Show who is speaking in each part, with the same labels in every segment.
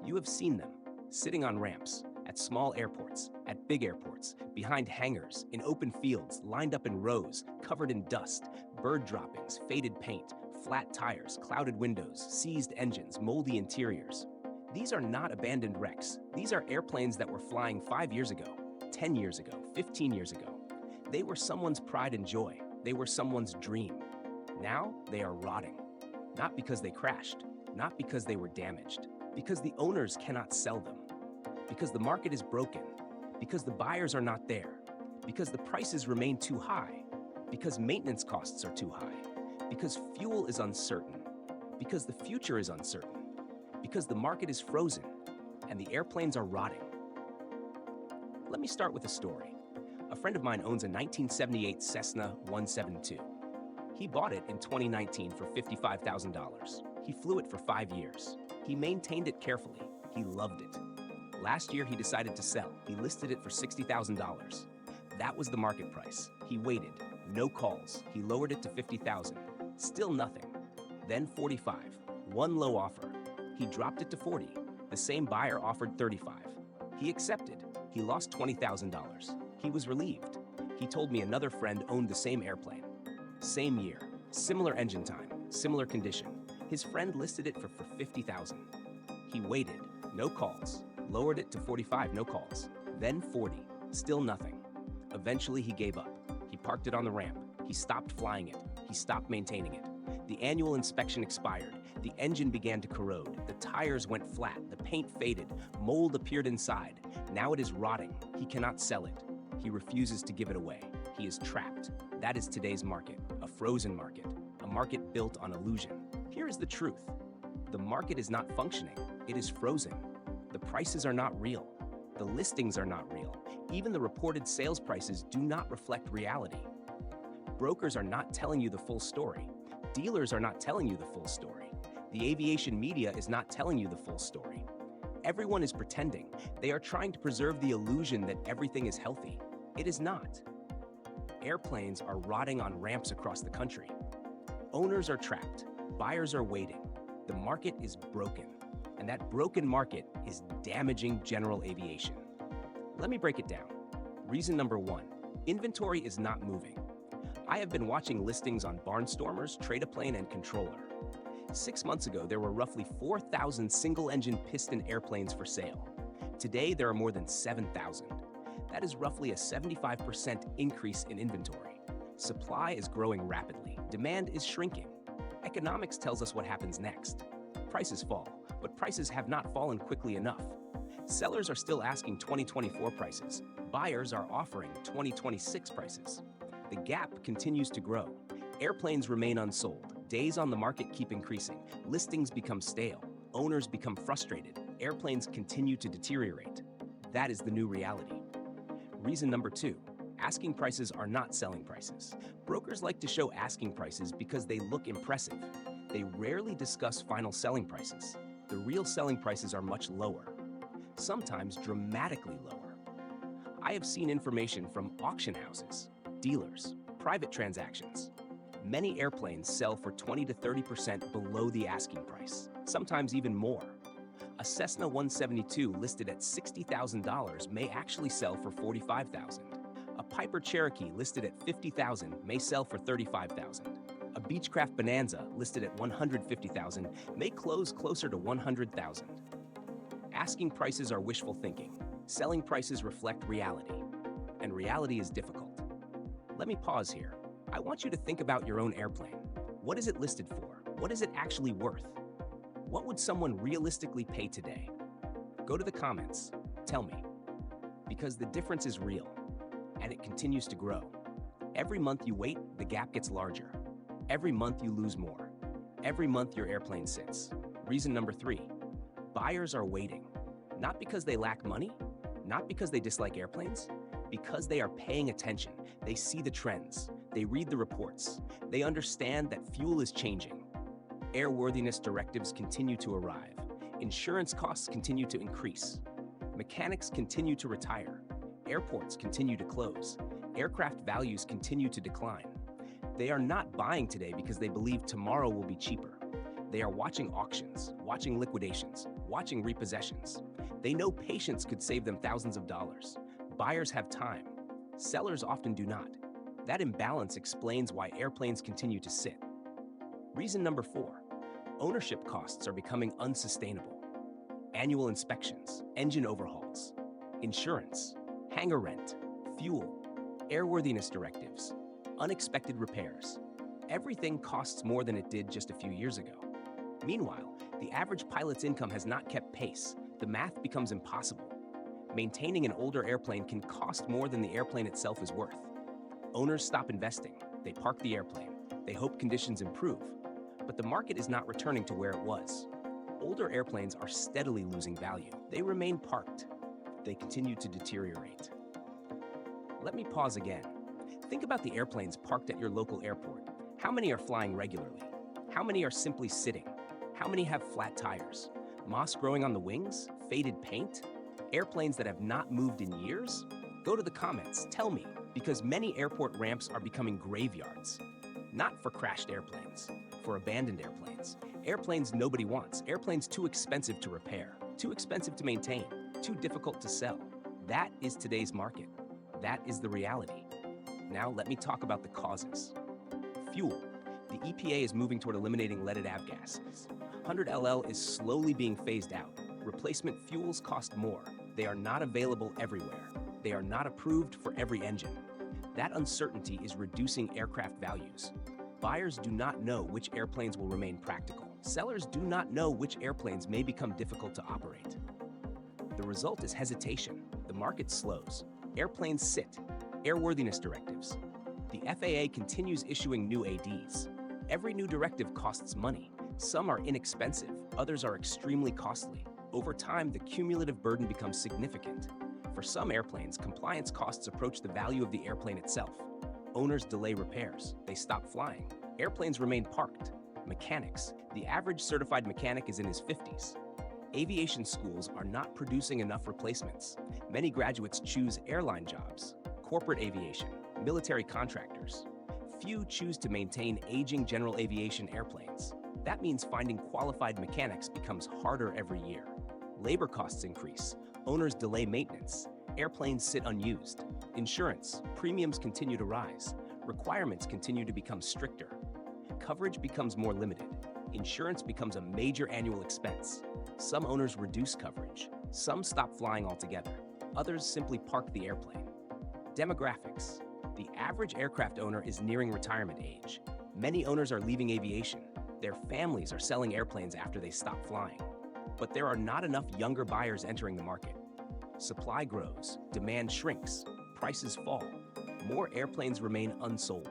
Speaker 1: You have seen them, sitting on ramps, at small airports, at big airports, behind hangars, in open fields, lined up in rows, covered in dust, bird droppings, faded paint, flat tires, clouded windows, seized engines, moldy interiors. These are not abandoned wrecks. These are airplanes that were flying 5 years ago, 10 years ago, 15 years ago. They were someone's pride and joy. They were someone's dream. Now they are rotting. Not because they crashed, not because they were damaged, because the owners cannot sell them, because the market is broken, because the buyers are not there, because the prices remain too high, because maintenance costs are too high, because fuel is uncertain, because the future is uncertain, because the market is frozen, and the airplanes are rotting. Let me start with a story. A friend of mine owns a 1978 Cessna 172. He bought it in 2019 for $55,000. He flew it for 5 years. He maintained it carefully. He loved it. Last year, he decided to sell. He listed it for $60,000. That was the market price. He waited. No calls. He lowered it to $50,000. Still nothing. Then $45. One low offer. He dropped it to $40. The same buyer offered $35. He accepted. He lost $20,000. He was relieved. He told me another friend owned the same airplane. Same year. Similar engine time. Similar condition. His friend listed it for $50,000. He waited. No calls. Lowered it to $45, no calls. Then $40, still nothing. Eventually he gave up. He parked it on the ramp. He stopped flying it. He stopped maintaining it. The annual inspection expired. The engine began to corrode. The tires went flat. The paint faded. Mold appeared inside. Now it is rotting. He cannot sell it. He refuses to give it away. He is trapped. That is today's market, a frozen market, a market built on illusion. Here is the truth. The market is not functioning. It is frozen. The prices are not real. The listings are not real. Even the reported sales prices do not reflect reality. Brokers are not telling you the full story. Dealers are not telling you the full story. The aviation media is not telling you the full story. Everyone is pretending. They are trying to preserve the illusion that everything is healthy. It is not. Airplanes are rotting on ramps across the country. Owners are trapped. Buyers are waiting. The market is broken. And that broken market is damaging general aviation. Let me break it down. Reason number 1, inventory is not moving. I have been watching listings on Barnstormers, Trade-A-Plane, and Controller. 6 months ago, there were roughly 4,000 single-engine piston airplanes for sale. Today, there are more than 7,000. That is roughly a 75% increase in inventory. Supply is growing rapidly. Demand is shrinking. Economics tells us what happens next. Prices fall, but prices have not fallen quickly enough. Sellers are still asking 2024 prices. Buyers are offering 2026 prices. The gap continues to grow. Airplanes remain unsold. Days on the market keep increasing. Listings become stale. Owners become frustrated. Airplanes continue to deteriorate. That is the new reality. Reason number 2, asking prices are not selling prices. Brokers like to show asking prices because they look impressive. They rarely discuss final selling prices. The real selling prices are much lower, sometimes dramatically lower. I have seen information from auction houses, dealers, private transactions. Many airplanes sell for 20 to 30% below the asking price, sometimes even more. A Cessna 172 listed at $60,000 may actually sell for $45,000. A Piper Cherokee listed at $50,000 may sell for $35,000. A Beechcraft Bonanza listed at $150,000 may close closer to $100,000. Asking prices are wishful thinking. Selling prices reflect reality, and reality is difficult. Let me pause here. I want you to think about your own airplane. What is it listed for? What is it actually worth? What would someone realistically pay today? Go to the comments. Tell me. Because the difference is real, and it continues to grow. Every month you wait, the gap gets larger. Every month you lose more. Every month your airplane sits. Reason number 3, buyers are waiting. Not because they lack money, not because they dislike airplanes, because they are paying attention. They see the trends. They read the reports. They understand that fuel is changing. Airworthiness directives continue to arrive. Insurance costs continue to increase. Mechanics continue to retire. Airports continue to close. Aircraft values continue to decline. They are not buying today because they believe tomorrow will be cheaper. They are watching auctions, watching liquidations, watching repossessions. They know patience could save them thousands of dollars. Buyers have time. Sellers often do not. That imbalance explains why airplanes continue to sit. Reason number 4, ownership costs are becoming unsustainable. Annual inspections, engine overhauls, insurance, hangar rent, fuel, airworthiness directives, unexpected repairs. Everything costs more than it did just a few years ago. Meanwhile, the average pilot's income has not kept pace. The math becomes impossible. Maintaining an older airplane can cost more than the airplane itself is worth. Owners stop investing. They park the airplane. They hope conditions improve. But the market is not returning to where it was. Older airplanes are steadily losing value. They remain parked. They continue to deteriorate. Let me pause again. Think about the airplanes parked at your local airport. How many are flying regularly? How many are simply sitting? How many have flat tires? Moss growing on the wings? Faded paint? Airplanes that have not moved in years? Go to the comments, tell me, because many airport ramps are becoming graveyards. Not for crashed airplanes, for abandoned airplanes. Airplanes nobody wants, airplanes too expensive to repair, too expensive to maintain, too difficult to sell. That is today's market. That is the reality. Now let me talk about the causes. Fuel. The EPA is moving toward eliminating leaded avgases. 100LL is slowly being phased out. Replacement fuels cost more. They are not available everywhere. They are not approved for every engine. That uncertainty is reducing aircraft values. Buyers do not know which airplanes will remain practical. Sellers do not know which airplanes may become difficult to operate. The result is hesitation. The market slows. Airplanes sit. Airworthiness directives. The FAA continues issuing new ADs. Every new directive costs money. Some are inexpensive, others are extremely costly. Over time, the cumulative burden becomes significant. For some airplanes, compliance costs approach the value of the airplane itself. Owners delay repairs. They stop flying. Airplanes remain parked. Mechanics. The average certified mechanic is in his 50s. Aviation schools are not producing enough replacements. Many graduates choose airline jobs, corporate aviation, military contractors. Few choose to maintain aging general aviation airplanes. That means finding qualified mechanics becomes harder every year. Labor costs increase. Owners delay maintenance. Airplanes sit unused. Insurance. Premiums continue to rise. Requirements continue to become stricter. Coverage becomes more limited. Insurance becomes a major annual expense. Some owners reduce coverage. Some stop flying altogether. Others simply park the airplane. Demographics. The average aircraft owner is nearing retirement age. Many owners are leaving aviation. Their families are selling airplanes after they stop flying. But there are not enough younger buyers entering the market. Supply grows, demand shrinks, prices fall. More airplanes remain unsold.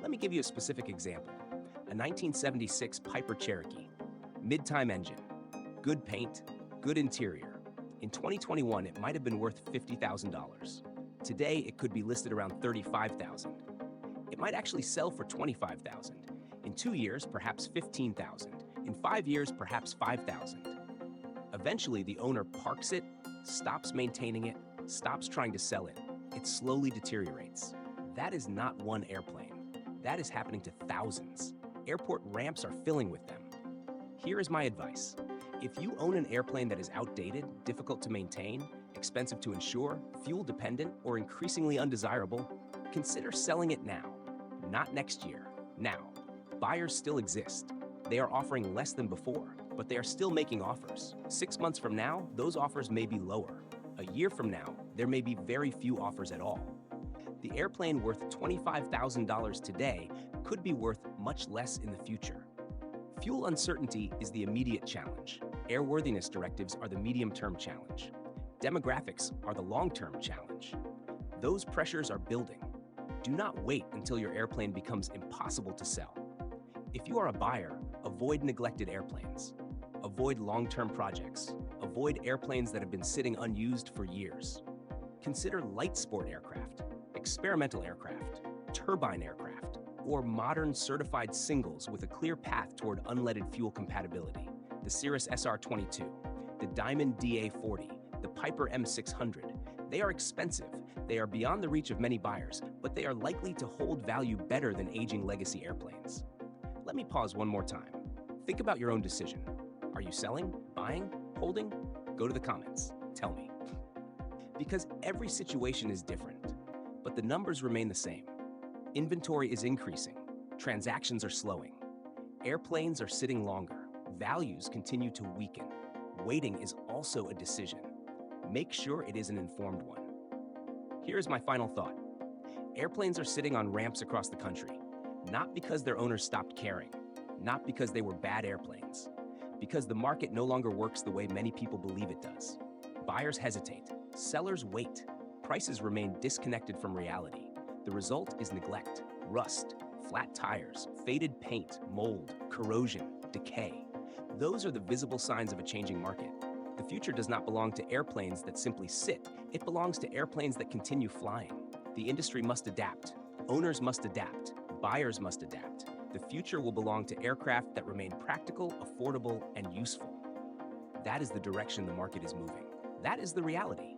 Speaker 1: Let me give you a specific example. A 1976 Piper Cherokee, mid-time engine, good paint, good interior. In 2021, it might have been worth $50,000. Today, it could be listed around $35,000. It might actually sell for $25,000. In 2 years, perhaps $15,000. In 5 years, perhaps $5,000. Eventually, the owner parks it, stops maintaining it, stops trying to sell it. It slowly deteriorates. That is not one airplane. That is happening to thousands. Airport ramps are filling with them. Here is my advice. If you own an airplane that is outdated, difficult to maintain, expensive to insure, fuel-dependent, or increasingly undesirable, consider selling it now. Not next year. Now. Buyers still exist. They are offering less than before, but they are still making offers. 6 months from now, those offers may be lower. A year from now, there may be very few offers at all. The airplane worth $25,000 today could be worth much less in the future. Fuel uncertainty is the immediate challenge. Airworthiness directives are the medium-term challenge. Demographics are the long-term challenge. Those pressures are building. Do not wait until your airplane becomes impossible to sell. If you are a buyer, avoid neglected airplanes. Avoid long-term projects. Avoid airplanes that have been sitting unused for years. Consider light sport aircraft, experimental aircraft, turbine aircraft, or modern certified singles with a clear path toward unleaded fuel compatibility. The Cirrus SR-22, the Diamond DA-40, the Piper M600. They are expensive. They are beyond the reach of many buyers, but they are likely to hold value better than aging legacy airplanes. Let me pause one more time. Think about your own decision. Are you selling, buying, Holding? Go to the comments. Tell me. Because every situation is different, but the numbers remain the same. Inventory is increasing. Transactions are slowing. Airplanes are sitting longer. Values continue to weaken. Waiting is also a decision. Make sure it is an informed one. Here's my final thought. Airplanes are sitting on ramps across the country, not because their owners stopped caring, not because they were bad airplanes, because the market no longer works the way many people believe it does. Buyers hesitate, sellers wait, prices remain disconnected from reality. The result is neglect, rust, flat tires, faded paint, mold, corrosion, decay. Those are the visible signs of a changing market. The future does not belong to airplanes that simply sit. It belongs to airplanes that continue flying. The industry must adapt. Owners must adapt. Buyers must adapt. The future will belong to aircraft that remain practical, affordable, and useful. That is the direction the market is moving. That is the reality.